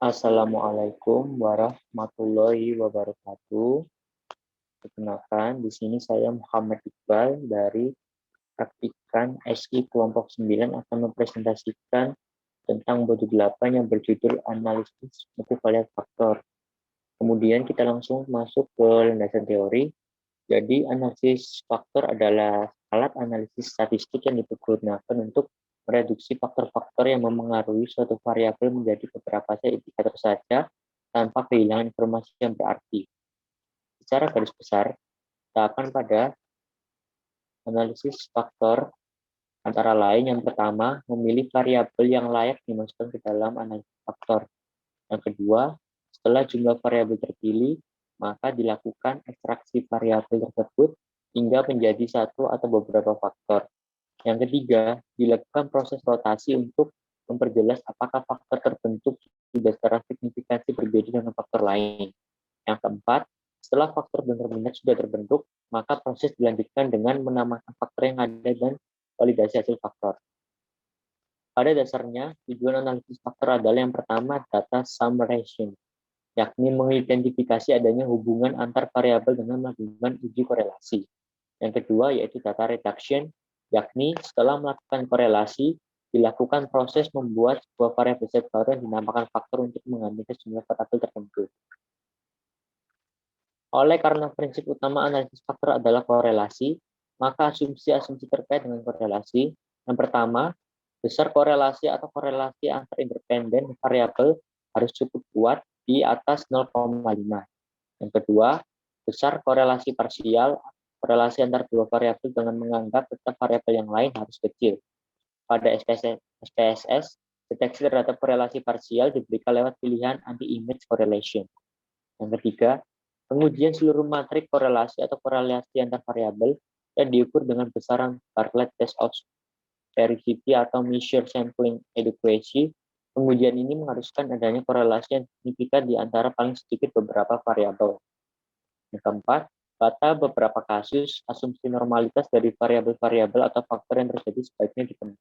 Assalamualaikum warahmatullahi wabarakatuh. Perkenalkan, di sini saya Muhammad Iqbal dari Praktikan SI Kelompok 9 akan mempresentasikan tentang modul 8 yang berjudul Analisis Multivariat Faktor. Kemudian kita langsung masuk ke landasan teori. Jadi analisis faktor adalah alat analisis statistik yang digunakan untuk mereduksi faktor-faktor yang memengaruhi suatu variabel menjadi beberapa indikator saja tanpa kehilangan informasi yang berarti. Secara garis besar, tahapan pada analisis faktor antara lain yang pertama, memilih variabel yang layak dimasukkan ke dalam analisis faktor. Yang kedua, setelah jumlah variabel terpilih, maka dilakukan ekstraksi variabel tersebut hingga menjadi satu atau beberapa faktor. Yang ketiga, dilakukan proses rotasi untuk memperjelas apakah faktor terbentuk sudah secara signifikansi berbeda dengan faktor lain. Yang keempat, setelah faktor benar-benar sudah terbentuk, maka proses dilanjutkan dengan menambahkan faktor yang ada dan validasi hasil faktor. Pada dasarnya, tujuan analisis faktor adalah yang pertama, data summarization, yakni mengidentifikasi adanya hubungan antar variabel dengan melakukan uji korelasi. Yang kedua, yaitu data reduction, yakni setelah melakukan korelasi, dilakukan proses membuat sebuah variabel set baru yang dinamakan faktor untuk mengambil sejumlah variabel tertentu. Oleh karena prinsip utama analisis faktor adalah korelasi, maka asumsi-asumsi terkait dengan korelasi, yang pertama, besar korelasi atau korelasi antar independen variabel harus cukup kuat di atas 0,5. Yang kedua, besar korelasi parsial, korelasi antar dua variabel dengan menganggap tetap variabel yang lain harus kecil. Pada SPSS, deteksi terhadap korelasi parsial diberikan lewat pilihan anti-image correlation. Yang ketiga, pengujian seluruh matrik korelasi atau korelasi antar variabel yang diukur dengan besaran Bartlett test of sphericity atau measure sampling adequacy. Pengujian ini mengharuskan adanya korelasi yang signifikan di antara paling sedikit beberapa variabel. Yang keempat, pada beberapa kasus, asumsi normalitas dari variabel-variabel atau faktor yang terjadi sebaiknya dipenuhi.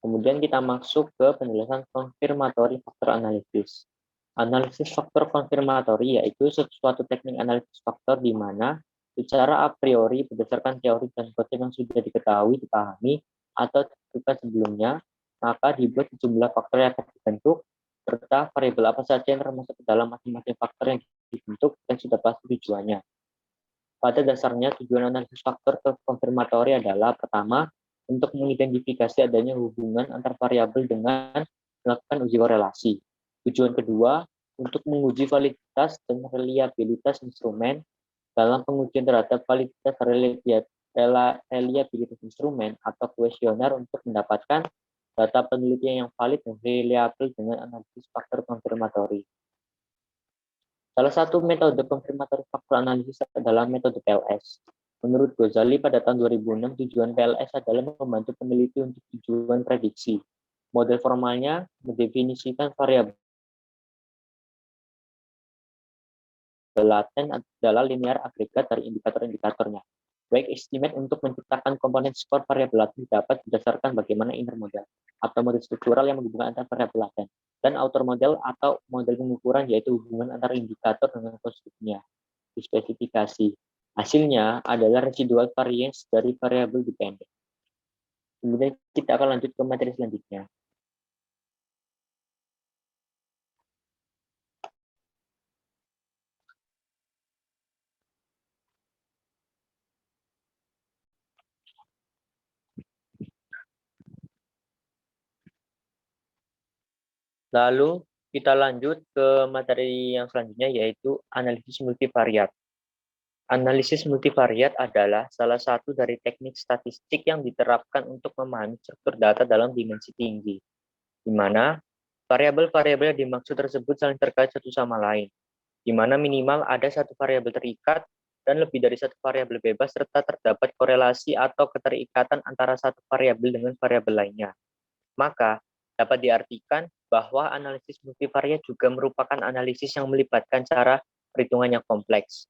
Kemudian kita masuk ke penjelasan konfirmatori faktor analisis. Analisis faktor konfirmatori yaitu suatu teknik analisis faktor di mana secara a priori berdasarkan teori dan konsep yang sudah diketahui, dipahami, atau ditentukan sebelumnya, maka dibuat sejumlah faktor yang akan dibentuk, serta variabel apa saja yang termasuk ke dalam masing-masing faktor yang dibentuk dan sudah pasti tujuannya. Pada dasarnya, tujuan analisis faktor konfirmatori adalah pertama, untuk mengidentifikasi adanya hubungan antar variabel dengan melakukan uji korelasi. Tujuan kedua, untuk menguji validitas dan reliabilitas instrumen. Dalam pengujian terhadap validitas reliabilitas instrumen atau kuesioner untuk mendapatkan data penelitian yang valid dan reliable dengan analisis faktor konfirmatori. Salah satu metode konfirmatori faktor analisis adalah metode PLS. Menurut Ghazali pada tahun 2006, tujuan PLS adalah membantu peneliti untuk tujuan prediksi. Model formalnya mendefinisikan variabel laten adalah linear agregat dari indikator-indikatornya. Baik estimate untuk menciptakan komponen skor variabel laten dapat berdasarkan bagaimana inner model atau model struktural yang menghubungkan antar variabel laten, dan outer model atau model pengukuran yaitu hubungan antara indikator dengan konstruknya. Dispesifikasi. Hasilnya adalah residual variance dari variabel dependent. Kemudian kita akan lanjut ke materi selanjutnya. Lalu kita lanjut ke materi yang selanjutnya yaitu analisis multivariat. Analisis multivariat adalah salah satu dari teknik statistik yang diterapkan untuk memahami struktur data dalam dimensi tinggi, di mana variabel-variabel yang dimaksud tersebut saling terkait satu sama lain, di mana minimal ada satu variabel terikat dan lebih dari satu variabel bebas serta terdapat korelasi atau keterikatan antara satu variabel dengan variabel lainnya. Maka, dapat diartikan bahwa analisis multivariat juga merupakan analisis yang melibatkan cara perhitungan yang kompleks.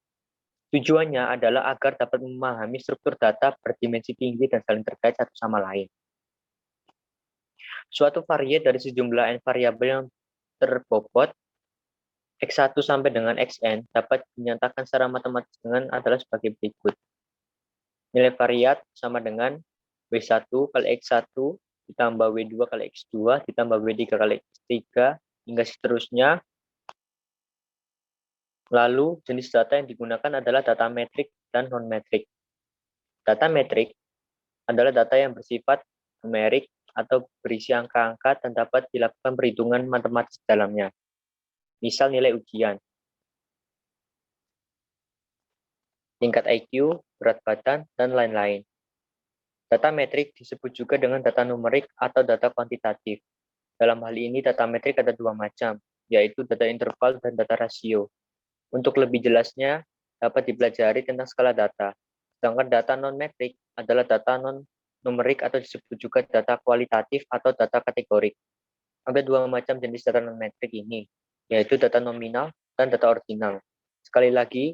Tujuannya adalah agar dapat memahami struktur data berdimensi tinggi dan saling terkait satu sama lain. Suatu variat dari sejumlah n variabel yang terbobot X1 sampai dengan Xn dapat dinyatakan secara matematis dengan adalah sebagai berikut. Nilai variat sama dengan W1 kali X1 ditambah W2 kali X2 ditambah W3 kali X3 hingga seterusnya. Lalu jenis data yang digunakan adalah data metrik dan non-metrik. Data metrik adalah data yang bersifat numerik atau berisi angka-angka dan dapat dilakukan perhitungan matematis dalamnya. Misal nilai ujian, tingkat IQ, berat badan, dan lain-lain. Data metrik disebut juga dengan data numerik atau data kuantitatif. Dalam hal ini data metrik ada dua macam, yaitu data interval dan data rasio. Untuk lebih jelasnya, dapat dipelajari tentang skala data. Sedangkan data non-metrik adalah data non-numerik atau disebut juga data kualitatif atau data kategorik. Ada dua macam jenis data non-metrik ini, yaitu data nominal dan data ordinal. Sekali lagi,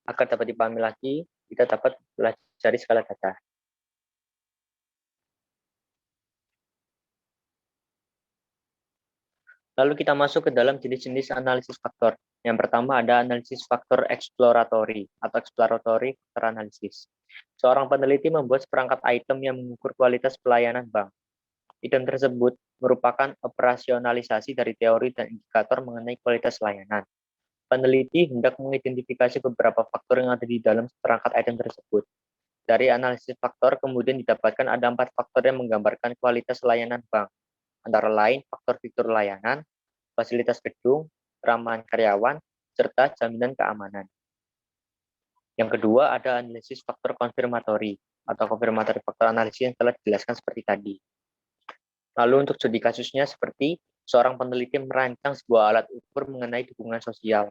agar dapat dipahami lagi, kita dapat pelajari skala data. Lalu kita masuk ke dalam jenis-jenis analisis faktor. Yang pertama ada analisis faktor exploratory atau exploratory factor analysis. Seorang peneliti membuat seperangkat item yang mengukur kualitas pelayanan bank. Item tersebut merupakan operasionalisasi dari teori dan indikator mengenai kualitas layanan. Peneliti hendak mengidentifikasi beberapa faktor yang ada di dalam seperangkat item tersebut. Dari analisis faktor kemudian didapatkan ada 4 faktor yang menggambarkan kualitas layanan bank. Antara lain faktor fitur layanan, fasilitas gedung, keramahan karyawan, serta jaminan keamanan. Yang kedua ada analisis faktor konfirmatori atau konfirmatori faktor analisis yang telah dijelaskan seperti tadi. Lalu untuk studi kasusnya seperti seorang peneliti merancang sebuah alat ukur mengenai dukungan sosial.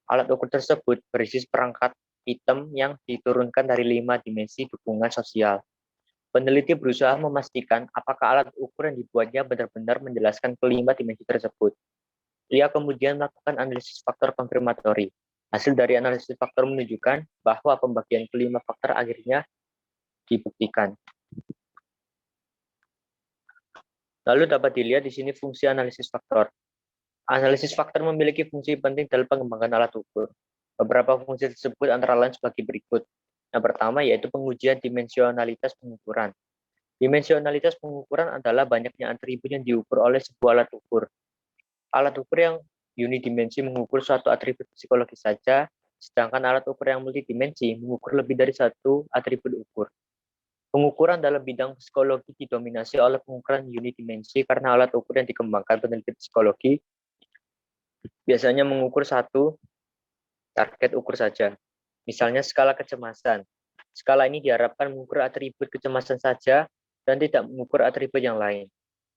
Alat ukur tersebut berisi perangkat item yang diturunkan dari 5 dimensi dukungan sosial. Peneliti berusaha memastikan apakah alat ukur yang dibuatnya benar-benar menjelaskan kelima dimensi tersebut. Ia kemudian melakukan analisis faktor konfirmatori. Hasil dari analisis faktor menunjukkan bahwa pembagian kelima faktor akhirnya dibuktikan. Lalu dapat dilihat di sini fungsi analisis faktor. Analisis faktor memiliki fungsi penting dalam pengembangan alat ukur. Beberapa fungsi tersebut antara lain sebagai berikut. Yang pertama yaitu pengujian dimensionalitas pengukuran. Dimensionalitas pengukuran adalah banyaknya atribut yang diukur oleh sebuah alat ukur. Alat ukur yang unidimensi mengukur suatu atribut psikologis saja, sedangkan alat ukur yang multidimensi mengukur lebih dari satu atribut ukur. Pengukuran dalam bidang psikologi didominasi oleh pengukuran unidimensi karena alat ukur yang dikembangkan peneliti psikologi biasanya mengukur satu target ukur saja. Misalnya skala kecemasan. Skala ini diharapkan mengukur atribut kecemasan saja dan tidak mengukur atribut yang lain.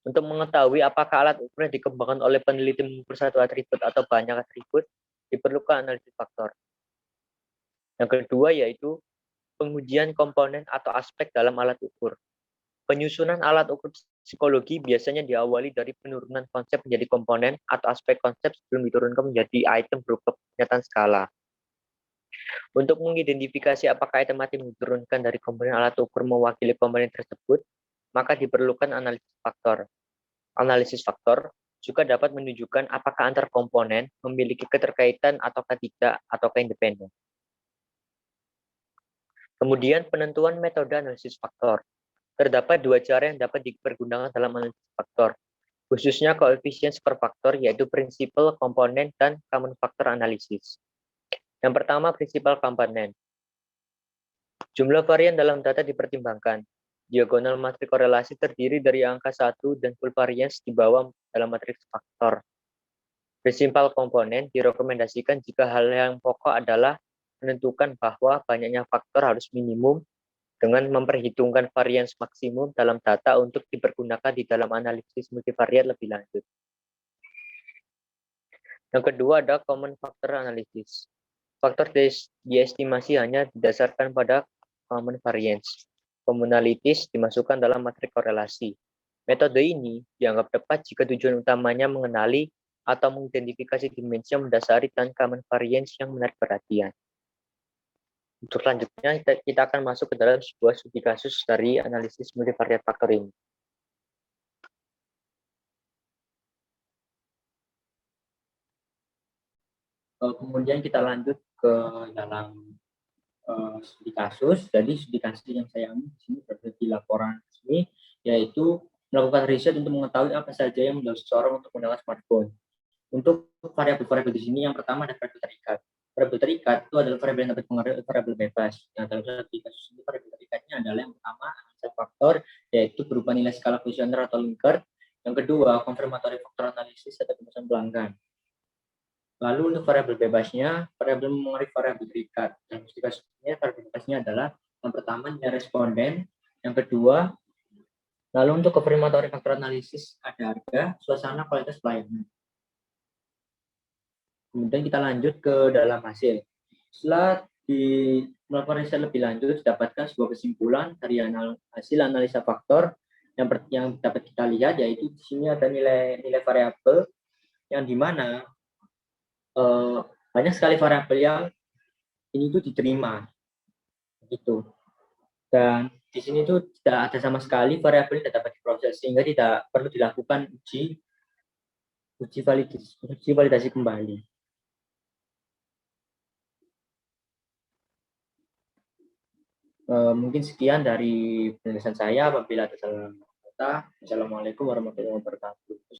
Untuk mengetahui apakah alat ukur yang dikembangkan oleh peneliti mengukur satu atribut atau banyak atribut, diperlukan analisis faktor. Yang kedua yaitu pengujian komponen atau aspek dalam alat ukur. Penyusunan alat ukur psikologi biasanya diawali dari penurunan konsep menjadi komponen atau aspek konsep sebelum diturunkan menjadi item berupa pernyataan skala. Untuk mengidentifikasi apakah item yang diturunkan dari komponen alat ukur mewakili komponen tersebut, maka diperlukan analisis faktor. Analisis faktor juga dapat menunjukkan apakah antar komponen memiliki keterkaitan ataukah tidak, ataukah independen. Kemudian penentuan metode analisis faktor. Terdapat dua cara yang dapat dipergunakan dalam analisis faktor, khususnya koefisien superfaktor yaitu prinsipal komponen dan common factor analisis. Yang pertama prinsipal komponen. Jumlah varian dalam data dipertimbangkan. Diagonal matrik korelasi terdiri dari angka 1 dan full variance di bawah dalam matriks faktor. Prinsipal komponen direkomendasikan jika hal yang pokok adalah menentukan bahwa banyaknya faktor harus minimum dengan memperhitungkan varians maksimum dalam data untuk dipergunakan di dalam analisis multivariat lebih lanjut. Yang kedua ada common factor analysis. Faktor diestimasi hanya didasarkan pada common variance. Commonalities dimasukkan dalam matrik korelasi. Metode ini dianggap tepat jika tujuan utamanya mengenali atau mengidentifikasi dimensi yang mendasari dan common variance yang menarik perhatian. Untuk selanjutnya, kita akan masuk ke dalam sebuah studi kasus dari analisis multivariat faktor ini. Kemudian kita lanjut ke dalam studi kasus. Jadi studi kasus yang saya ambil di sini berdasarkan laporan resmi, yaitu melakukan riset untuk mengetahui apa saja yang mendorong seseorang untuk menggunakan smartphone. Untuk variabel-variabel di sini yang pertama ada variabel terikat. Variabel terikat itu adalah variabel yang dapat mengaruhi variabel bebas. Nah, dalam studi kasus ini variabel terikatnya adalah yang pertama analisa faktor, yaitu berupa nilai skala kuesioner atau Likert. Yang kedua, konfirmatory faktor analisis atau pemesan pelanggan. Lalu untuk variabel bebasnya, variabel mempengaruhi variabel terikat. Dan kasusnya variabel bebasnya adalah yang pertama nilai responden, yang kedua, lalu untuk konfirmatory faktor analisis ada harga, suasana, kualitas pelayanan. Kemudian kita lanjut ke dalam hasil. Setelah melakukan riset lebih lanjut, didapatkan sebuah kesimpulan dari hasil analisa faktor yang dapat kita lihat, yaitu di sini ada nilai variabel yang dimana banyak sekali variabel yang ini tuh diterima gitu, dan di sini tuh tidak ada sama sekali variabel yang dapat diproses sehingga tidak perlu dilakukan uji validasi kembali. Mungkin sekian dari penjelasan saya. Apabila ada salah kata, Assalamualaikum warahmatullahi wabarakatuh.